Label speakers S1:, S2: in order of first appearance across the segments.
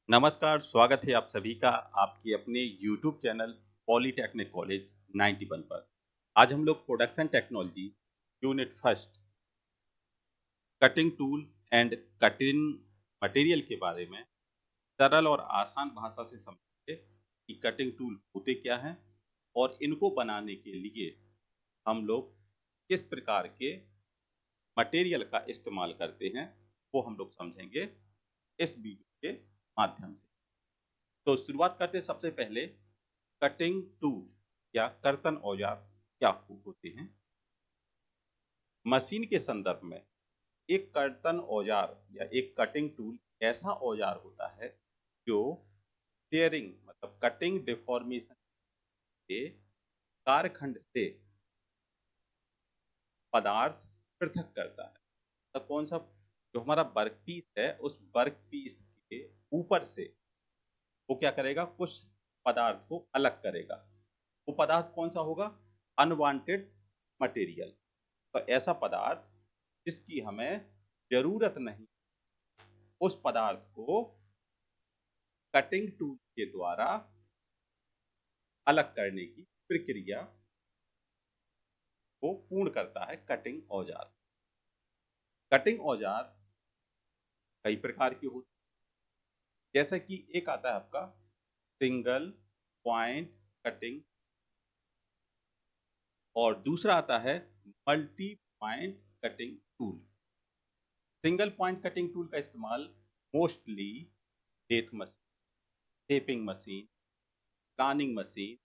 S1: नमस्कार, स्वागत है आप सभी का आपके अपने यूट्यूब चैनल पॉलीटेक्निक कॉलेज 91 पर। आज हम लोग production technology unit first cutting tool and cutting material के बारे में सरल और आसान भाषा से समझेंगे कि कटिंग टूल होते क्या हैं और इनको बनाने के लिए हम लोग किस प्रकार के मटेरियल का इस्तेमाल करते हैं, वो हम लोग समझेंगे इस वीडियो के माध्यम से। तो शुरुआत करते हैं सबसे पहले कटिंग टूल या कर्तन औजार क्या होते हैं। मशीन के संदर्भ में एक कर्तन औजार या एक कटिंग टूल ऐसा औजार होता है जो टेयरिंग मतलब कटिंग डिफॉर्मेशन के कारखंड से पदार्थ पृथक करता है। तो कौन सा जो हमारा वर्क पीस है उस वर्क पीस के ऊपर से वो क्या करेगा, कुछ पदार्थ को अलग करेगा। वो पदार्थ कौन सा होगा? Unwanted material. तो ऐसा पदार्थ जिसकी हमें जरूरत नहीं, उस पदार्थ को कटिंग टूल के द्वारा अलग करने की प्रक्रिया को पूर्ण करता है कटिंग औजार। कटिंग औजार कई प्रकार के होते हैं, जैसा कि एक आता है आपका सिंगल पॉइंट कटिंग और दूसरा आता है multi point cutting tool. Single point cutting tool का इस्तेमाल mostly death machine, shaping machine, planning machine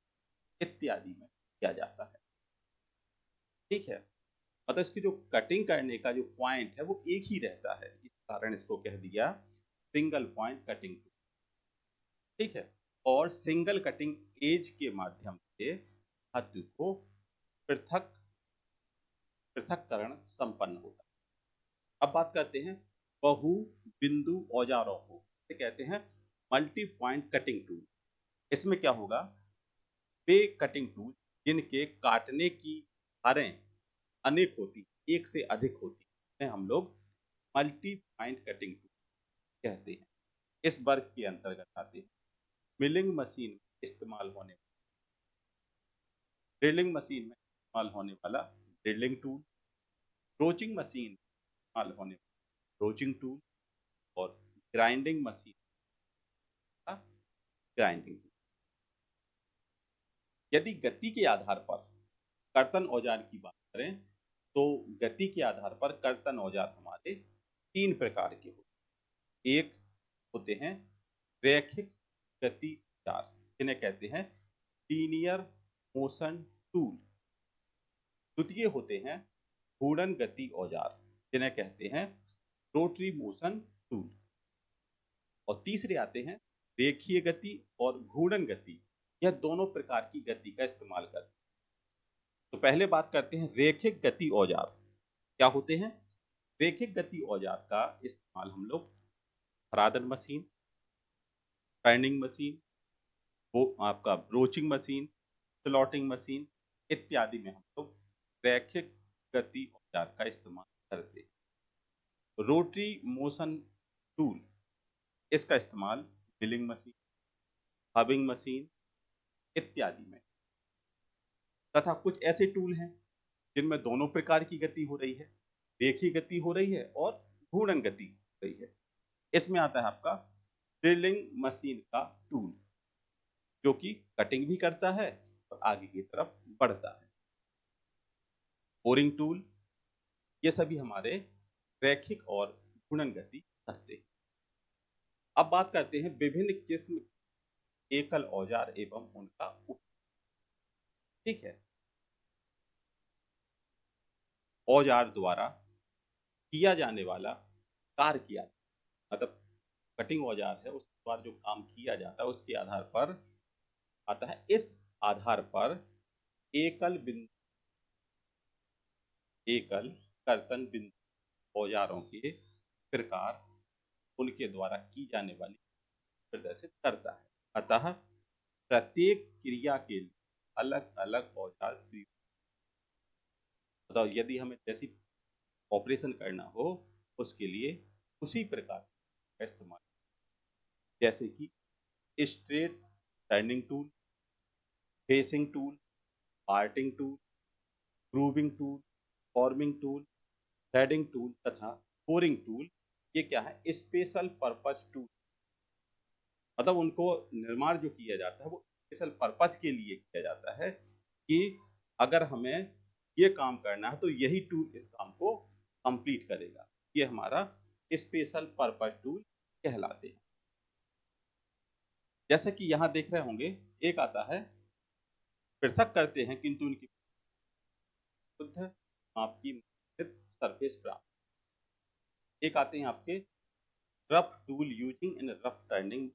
S1: इत्यादि में किया जाता है। ठीक है, मतलब इसकी जो कटिंग करने का जो पॉइंट है वो एक ही रहता है, इस कारण इसको कह दिया सिंगल पॉइंट कटिंग टूल। ठीक है, और सिंगल कटिंग एज के माध्यम से धातु को पृथक पृथक्करण संपन्न होता है। अब बात करते हैं बहु बिंदु औजारों को, इसे कहते हैं मल्टी पॉइंट कटिंग टूल। इसमें क्या होगा, वे कटिंग टूल जिनके काटने की धारें अनेक होती, एक से अधिक होती है, हम लोग मल्टी पॉइंट कटिंग टूल कहते हैं। इस वर्ग के अंतर्गत आते हैं मिलिंग मशीन में इस्तेमाल होने ड्रिलिंग मशीन में इस्तेमाल होने वाला ड्रिलिंग टूल, रोचिंग मशीन में इस्तेमाल होने वाला रोचिंग टूल और ग्राइंडिंग मशीन का ग्राइंडिंग टूल। यदि गति के आधार पर कर्तन औजार की बात करें तो गति के आधार पर कर्तन औजार हमारे तीन प्रकार के होते हैं। एक होते हैं रैखिक गति औजार, जिन्हें कहते हैं लीनियर मोशन टूल। द्वितीय होते हैं घूर्णन गति औजार, जिन्हें कहते हैं रोटरी मोशन टूल। और तीसरे आते हैं रेखीय गति और घूर्णन गति। यह दोनों प्रकार की गति का इस्तेमाल करते हैं। तो पहले बात करते हैं रेखिक गति औजार क्या होते हैं। रेखिक गति औजार का इस्तेमाल हम लोग फरादन मशीन, टर्निंग मशीन, वो आपका ब्रोचिंग मशीन, स्लॉटिंग मशीन इत्यादि में हम लोग रैखिक गति औजार का इस्तेमाल करते हैं। रोटरी मोशन टूल, इसका इस्तेमाल मिलिंग मशीन, हबिंग मशीन इत्यादि में। तथा कुछ ऐसे टूल हैं जिनमें दोनों प्रकार की गति हो रही है, रेखीय गति हो रही है और घूर्णन गति हो रही है। इसमें आता है आपका ड्रिलिंग मशीन का टूल, जो कि कटिंग भी करता है और आगे की तरफ बढ़ता है। बोरिंग टूल, ये सभी हमारे रैखिक और घूर्णन गति करते हैं। अब बात करते हैं विभिन्न किस्म एकल औजार एवं उनका उपयोग। ठीक है, औजार द्वारा किया जाने वाला कार्य किया, मतलब कटिंग औजार है उसके द्वारा जो काम किया जाता है उसके आधार पर आता है। इस आधार पर एकल बिंदु एकल कर्तन बिंदु औजारों के प्रकार उनके द्वारा की जाने वाली प्रदर्शित करता है। अतः प्रत्येक क्रिया के लिए अलग अलग औजार प्रयुक्त। बताओ, यदि हमें जैसी ऑपरेशन करना हो उसके लिए उसी प्रकार का इस्तेमाल। जैसे कि straight turning tool, facing tool, parting tool, grooving tool, forming tool, threading tool तथा बोरिंग टूल। ये क्या है? Special purpose tool. मतलब उनको निर्माण जो किया जाता है वो स्पेशल पर्पस के लिए किया जाता है कि अगर हमें ये काम करना है तो यही टूल इस काम को कंप्लीट करेगा। ये हमारा स्पेशल पर्पस टूल कहलाते हैं। जैसे कि यहाँ देख रहे होंगे, एक आता है पृथक करते हैं किंतु उनकी शुद्ध आपकी सरफेस प्राप्त। एक आते हैं आपके rough tool using in rough turning.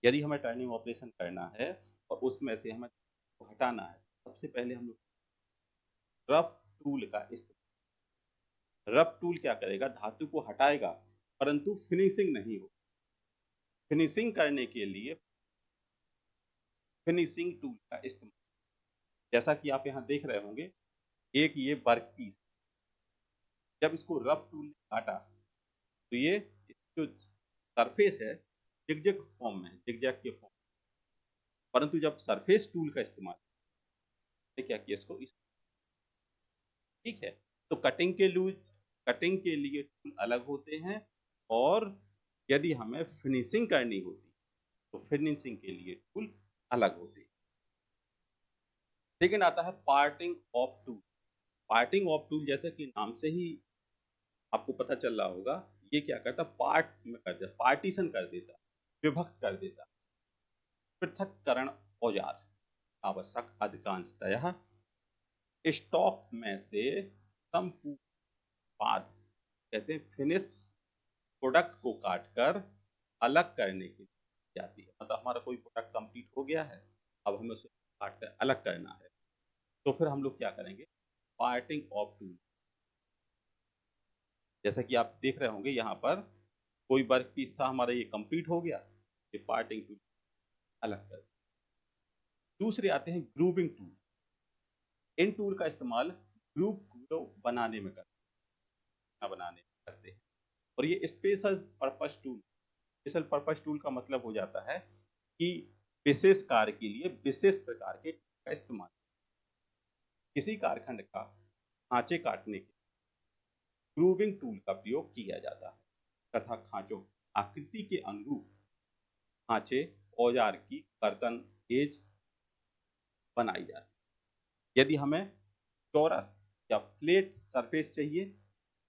S1: यदि हमें टर्निंग ऑपरेशन करना है और उसमें से हमें हटाना है, सबसे पहले हम लोग रफ टूल का इस्तेमाल। रफ टूल क्या करेगा? धातु को हटाएगा परंतु फिनिशिंग नहीं हो। फिनिशिंग करने के लिए फिनिशिंग टूल का इस्तेमाल। जैसा कि आप यहाँ देख रहे होंगे, एक ये वर्क पीस, जब इसको रफ टूल ने काटा तो ये जो सरफेस है जिगजैग फॉर्म में है, जिगजैग के फॉर्म। परंतु जब सरफेस टूल का इस्तेमाल क्या किया इसको ठीक है। तो कटिंग के लिए टूल अलग होते हैं, और यदि हमें फिनिशिंग करनी होती तो फिनिशिंग के लिए टूल अलग होते हैं। सेकेंड आता है parting off tool. Parting off tool जैसे कि नाम से ही आपको पता चल रहा होगा, ये क्या करता? पार्ट में कर देता, पार्टीशन कर देता, विभक्त कर देता। पृथक्करण औजार आवश्यक अधिकांशतः स्टॉक में से संपूर्ण उत्पाद, कहते हैं फिनिश प्रोडक्ट को काटकर अलग करने के लिए जाती है। मतलब हमारा कोई प्रोडक्ट कंप्लीट हो गया है, अब हमें उसे काट कर अलग करना है, तो फिर हम लोग क्या करेंगे? Parting off tool. जैसा कि आप देख रहे होंगे यहाँ पर, कोई वर्क पीस था हमारा, ये कंप्लीट हो गया, ये पार्टिंग टूल अलग कर। दूसरे आते हैं ग्रूविंग टूल। इन टूल का इस्तेमाल ग्रुप को बनाने में करते हैं। और ये special purpose tool. Special purpose tool का मतलब हो जाता है कि विशेष कार्य के लिए विशेष प्रकार के टूल का इस्तेमाल। किसी कारखंड का खांचे काटने के ग्रूविंग टूल का प्रयोग किया जाता है तथा खांचों आकृति के अनुरूप खांचे औजार की कर्तन एज बनाई जाती है। यदि हमें चौरस या फ्लैट सरफेस चाहिए,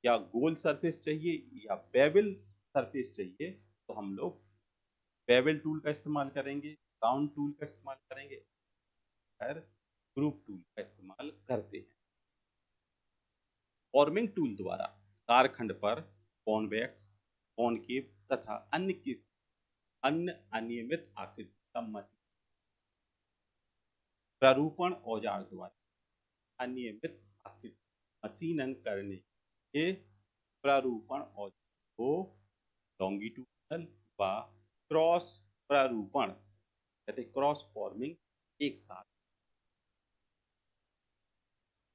S1: या गोल सरफेस चाहिए, या बेवल सरफेस चाहिए, तो हम लोग बेवल टूल का इस्तेमाल करेंगे, राउंड टूल का इस्तेमाल करेंगे, फिर ग्रुप टूल का इस्तेमाल करते हैं। फॉर्मिंग टूल द्वारा कारखंड पर कॉन्वेक्स, कॉनकेव तथा अन्य अनियमित आकृति का मशीन प्रारूपण औजार द्वारा अनियमित आकृति मशीनन करने के प्रारूपण औजार को लॉन्गिट्यूडनल व क्रॉस प्रारूपण, कहते क्रॉस फॉर्मिंग एक साथ।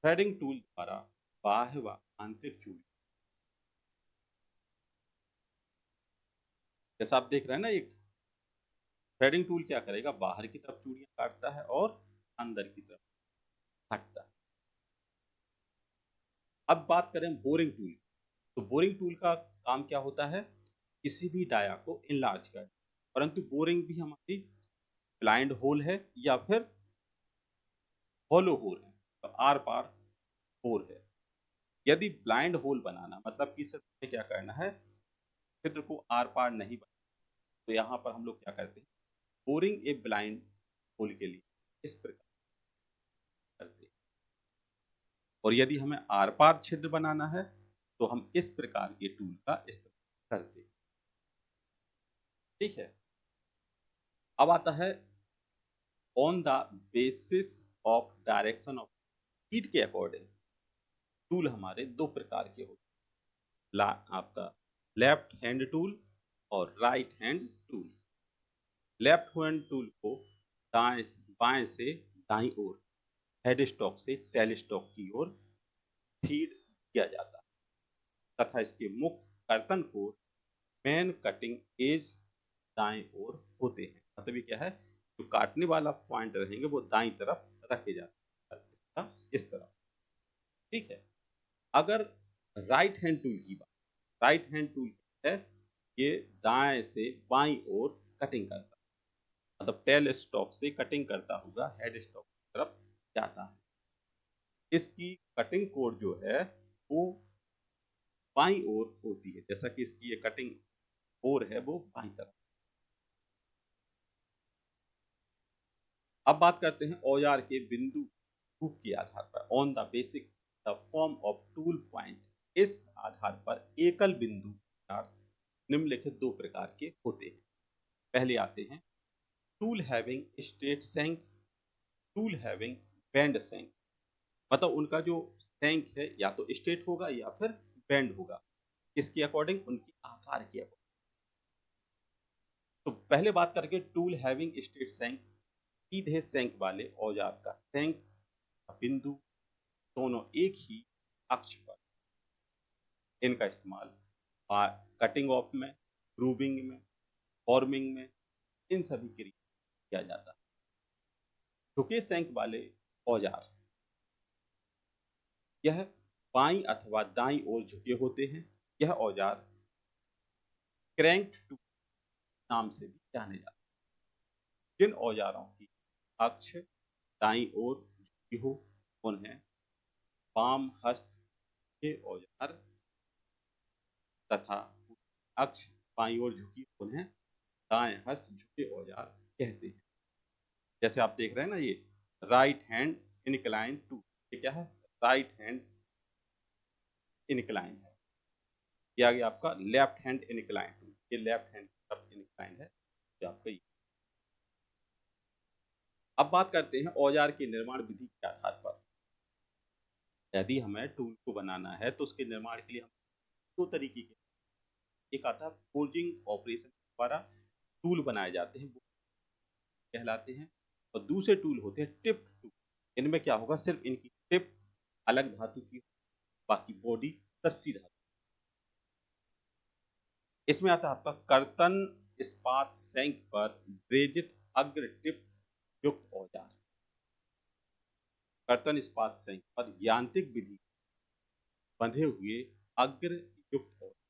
S1: थ्रेडिंग टूल द्वारा बाह्य व आंतरिक चूड़ी, जैसा आप देख रहे हैं ना, एक थ्रेडिंग टूल क्या करेगा? बाहर की तरफ चूड़ियां काटता है और अंदर की तरफ हटता है। अब बात करें बोरिंग टूल। तो बोरिंग टूल का काम क्या होता है? किसी भी डाया को इनलार्ज कर। परंतु बोरिंग भी हमारी ब्लाइंड होल है या फिर हॉलो होल है, तो आर पार होल है। यदि ब्लाइंड होल बनाना मतलब कि सिर्फ क्या करना है, छिद्र को आर पार नहीं बनाना, तो यहाँ पर हम लोग क्या करते हैं? बोरिंग ए ब्लाइंड होल के लिए इस प्रकार करते हैं। और यदि हमें आर पार छिद्र बनाना है तो हम इस प्रकार के टूल का इस्तेमाल करते हैं। ठीक है। अब आता है on the basis of direction of heat के अकॉर्डिंग टूल हमारे दो प्रकार के होते हैं। आपका लेफ्ट हैंड टूल और right hand tool. Left hand tool को दाएं बाएं से दाईं ओर, हेड स्टॉक से टेल स्टॉक की ओर फीड किया जाता है तथा इसके मुख्य कर्तन को मेन कटिंग एज दाएं ओर होते हैं। मतलब ये क्या है, जो काटने वाला पॉइंट रहेंगे वो दाईं तरफ रखे जाते हैं, इसका इस तरफ। ठीक है। अगर राइट हैंड टूल की बात, राइट हैंड टूल है, ये दाएं से बाईं ओर कटिंग करता है, मतलब टेल स्टॉक से कटिंग करता हुआ हेड स्टॉक की तरफ जाता है। इसकी कटिंग कोण जो है वो बाईं ओर होती है, जैसा कि इसकी ये कटिंग ओर है वो बाईं तरफ। अब बात करते हैं औजार के बिंदु रूप के आधार पर, on the basic the form of tool point. इस आधार पर एकल बिंदु औजार निम्नलिखित दो प्रकार के होते हैं। पहले आते हैं tool having straight shank, tool having bend shank. मतलब उनका जो शैंक है या तो स्ट्रेट होगा या फिर बेंड होगा, किसके अकॉर्डिंग, उनकी आकार के अकॉर्डिंग। तो पहले बात करके टूल हैविंग स्ट्रेट शैंक, सीधे शैंक वाले औजार का शैंक बिंदु दोनों एक ही अक्ष पर, इनका इस्तेमाल कटिंग ऑफ में, ग्रूविंग में, फॉर्मिंग में, इन सभी के लिए किया जाता है। झुके शैंक वाले औजार, यह बाईं अथवा दाईं ओर झुके होते हैं। यह औजार क्रैंक्ड टूल नाम से भी जाने जाते हैं। जिन औजारों की अक्ष दाईं ओर झुकी हो उन्हें वाम हस्त के औजार, तथा अक्ष बाईं ओर झुकी उन्हें दाएं हस्त झुके औजार कहते हैं। जैसे आप देख रहे हैं ना, ये राइट हैंड इनक्लाइन टूल, ये क्या है, राइट हैंड इनक्लाइन है। ये आ गया आपका लेफ्ट हैंड इनक्लाइन टूल, ये लेफ्ट हैंड तरफ इनक्लाइन है, जो आपका ये। अब बात करते हैं औजार के निर्माण विधि के आधार पर। यदि हमें टूल को बनाना है तो उसके निर्माण के लिए हम दो तरीके के, एक आता है फोर्जिंग ऑपरेशन द्वारा टूल बनाए जाते हैं, वो कहलाते हैं, और दूसरे टूल होते हैं टिप टूल। इनमें क्या होगा, सिर्फ इनकी टिप अलग धातु की, बाकी बॉडी सस्ती धातु। इसमें आता है आपका कर्तन इस्पात शैंक पर ब्रेजित अग्र टिप युक्त औजार। कर्तन इस्पात शैंक पर यांत्रिक विधि बंधे हुए अग्र युक्त औजार।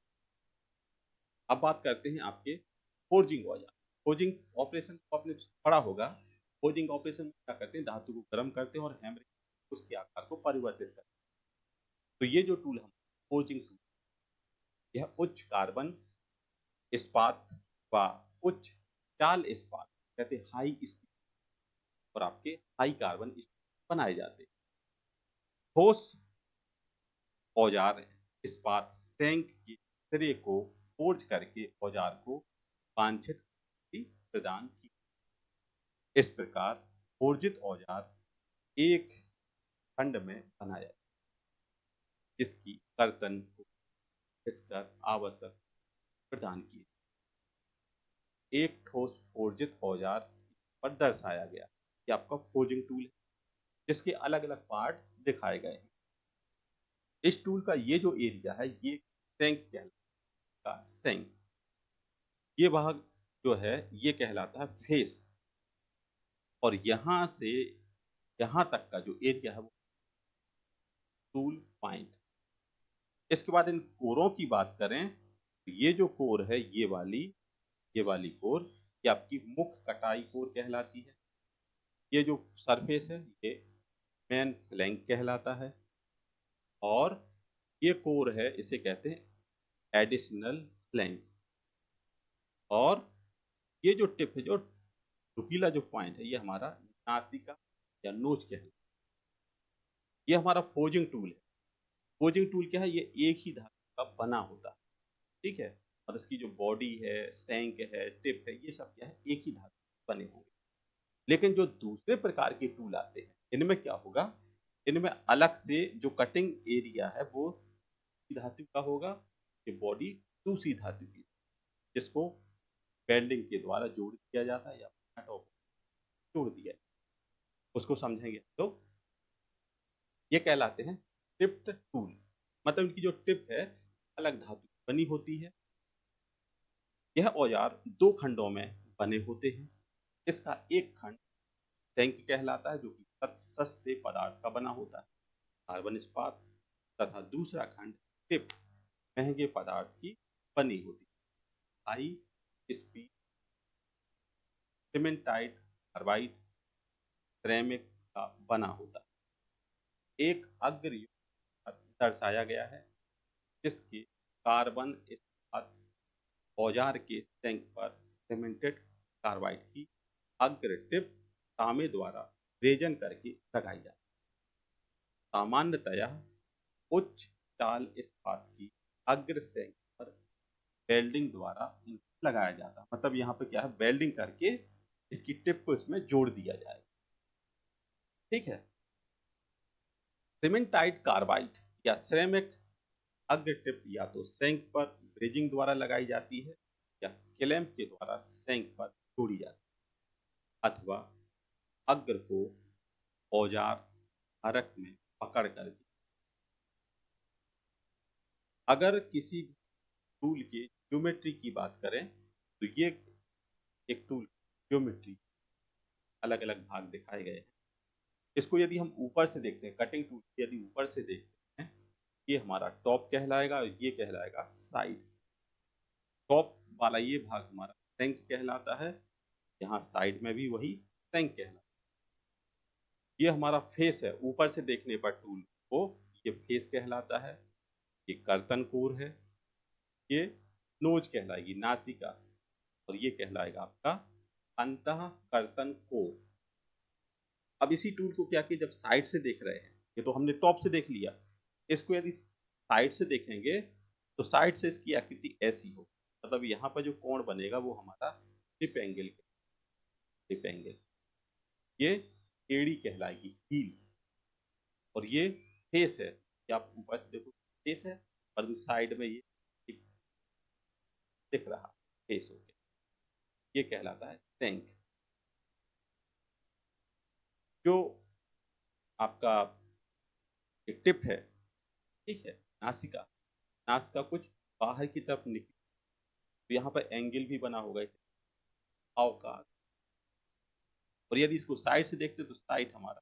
S1: अब बात करते हैं आपके फोर्जिंग औजार। फोर्जिंग ऑपरेशन को आपने पढ़ा होगा। फोर्जिंग ऑपरेशन में क्या करते हैं, धातु को गर्म करते हैं और हैमरिंग उसके आकार को परिवर्तित करते हैं। तो ये जो टूल हम फोर्जिंग टूल, यह उच्च कार्बन इस्पात व उच्च चाल इस्पात, कहते हैं हाई स्पीड, और आपके हाई कार्बन बनाए जाते हैं। ठोस औजार इस्पात शैंक के सिरे को फोर्ज करके औजार को वांछित प्रदान की। इस प्रकार फोर्जित औजार एक खंड में बनाया, जिसकी कर्तन को घिसकर आवश्यक प्रदान किए। एक ठोस फोर्जित औजार पर दर्शाया गया, ये आपका फोर्जिंग टूल है, जिसके अलग अलग पार्ट दिखाए गए हैं। इस टूल का ये जो एरिया है, ये शैंक कहलाता है, शैंक। ये भाग जो है ये कहलाता है फेस, और यहां से यहां तक का जो एरिया है वो टूल पॉइंट। इसके बाद इन कोरों की बात करें, ये जो कोर है, ये वाली कोर, ये आपकी मुख्य कटाई कोर कहलाती है। ये जो सरफेस है ये मेन फ्लैंक कहलाता है, और ये कोर है इसे कहते हैं एडिशनल फ्लैंक। और ये जो टिप है, जो नुकीला जो पॉइंट है, ये हमारा नासिका या नोच कहलाता है। ये हमारा फोर्जिंग टूल है। फोर्जिंग टूल क्या है, ये एक ही धातु का बना होता है। ठीक है, और इसकी जो बॉडी है, शैंक है, टिप है, ये सब क्या है, एक ही धातु बने होंगे। लेकिन जो दूसरे प्रकार के टूल आते हैं, इनमें क्या होगा, इनमें अलग से जो कटिंग एरिया है वो धातु का होगा, ये बॉडी दूसरी धातु की, जिसको वेल्डिंग के द्वारा जोड़ दिया जाता है या जोड़ दिया, उसको समझेंगे तो। ये कहलाते हैं टिप्ड टूल। मतलब इनकी जो टिप है अलग धातु की बनी होती है, यह औजार 2 खंडों में बने होते हैं। इसका एक खंड टैंक कहलाता है, जो कि सस्ते पदार्थ का बना होता है, कार्बन इस्पात, तथा दूसरा खंड टिप महंगे पदार्थ की बनी होती है, high speed cementite carbide ceramic का बना होता है। एक अग्र युक्त दर्शाया गया है जिसके कार्बन इस्पात औजार के टैंक पर सीमेंटेड कार्बाइड की अग्र टिप तांबे द्वारा रेजन करके लगाई जाती है। सामान्यतया उच्च चाल इस्पात की अग्र सैंक पर वेल्डिंग द्वारा लगाया जाता है। मतलब यहाँ पे क्या है, वेल्डिंग करके इसकी टिप को इसमें जोड़ दिया जाएगा। ठीक है। सीमेंटाइट कार्बाइड या सिरेमिक अग्र टिप या तो सैंक पर ब्रेजिंग द्वारा लगाई जाती है या क्लैंप के द्वारा सैंक पर जोड़ी जाती है, अथवा अग्र को औजार धारक में पकड़ कर दी। अगर किसी टूल के ज्योमेट्री की बात करें तो ये एक टूल ज्योमेट्री अलग अलग भाग दिखाए गए हैं। इसको यदि हम ऊपर से देखते हैं, कटिंग टूल यदि ऊपर से देखते हैं, ये हमारा टॉप कहलाएगा और ये कहलाएगा साइड। टॉप वाला ये भाग हमारा टैंक कहलाता है, यहाँ साइड में भी वही टैंक कहलाता है। ये हमारा फेस है, ऊपर से देखने पर टूल को ये फेस कहलाता है। ये कर्तन कोर है, ये नोज कहलाएगी, नासिका, और ये कहलाएगा आपका अंतः कर्तन कोर। अब इसी टूल को क्या किया, जब साइड से देख रहे हैं, ये तो हमने टॉप से देख लिया, इसको यदि साइड से देखेंगे तो साइड से इसकी आकृति ऐसी हो, मतलब यहाँ पर जो कोण बनेगा वो हमारा टिप एंगल, टिप एंगल। ये एड़ी कहलाएगी, हील। और ये फेस है, कि आप ऊपर से देखो फेस है, और साइड में ये दिख रहा फेस हो गया, ये कहलाता है टैंक। जो आपका एक टिप है, ठीक है, नासिका, नासिका कुछ बाहर की तरफ निकली, तो यहाँ पर एंगल भी बना होगा इसे अवकाश। और यदि इसको साइड से देखते तो साइड हमारा,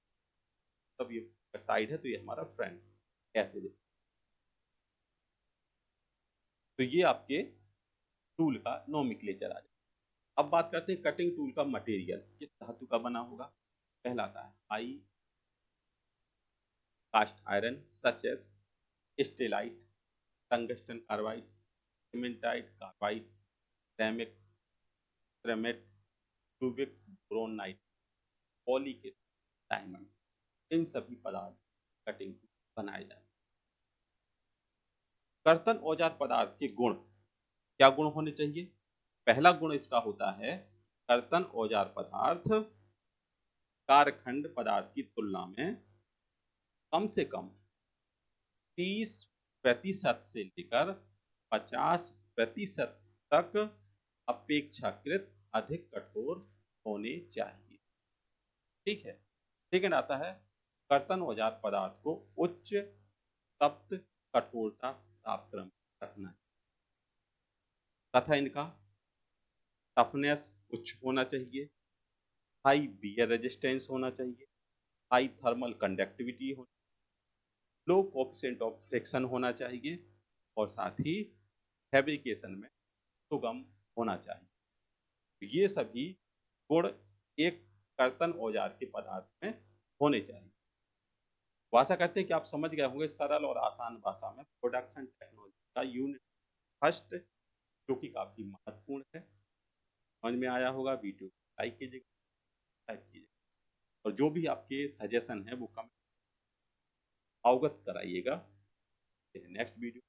S1: तब ये साइड है तो ये हमारा फ्रंट, ऐसे देखते। तो ये आपके टूल का नोमेनक्लेचर आ जाए। अब बात करते हैं कटिंग टूल का मटेरियल किस धातु का बना होगा। कहलाता है high cast iron such as stellite, tungsten carbide, cementite carbide, ceramic, cermet, cubic boron nitride, पॉलीकेट, डायमंड, इन सभी पदार्थ कटिंग बनाए जाते हैं। कर्तन औजार पदार्थ के गुण, क्या गुण होने चाहिए। पहला गुण इसका होता है, कर्तन औजार पदार्थ कारखंड पदार्थ की तुलना में कम से कम 30% से लेकर 50% तक अपेक्षाकृत अधिक कठोर होने चाहिए। ठीक है। सेकंड आता है, कर्तन औजार पदार्थ को उच्च तप्त कठोरता तापक्रम रखना चाहिए, तथा इनका टफनेस उच्च होना चाहिए, हाई बियर रेजिस्टेंस होना चाहिए, हाई थर्मल कंडक्टिविटी हो, लो कोएफिशिएंट ऑफ फ्रिक्शन होना चाहिए, और साथ ही फैब्रिकेशन में सुगम होना चाहिए। तो ये सभी गुण एक कर्तन औजार के पदार्थ में होने चाहिए। तो आशा करते हैं कि आप समझ गए होंगे सरल और आसान भाषा में प्रोडक्शन टेक्नोलॉजी का यूनिट फर्स्ट, जो कि काफी महत्वपूर्ण है। समझ में आया होगा, वीडियो लाइक कीजिएगा, सब्सक्राइब कीजिएगा, और जो भी आपके सजेशन है वो कमेंट अवगत कराइएगा। Next video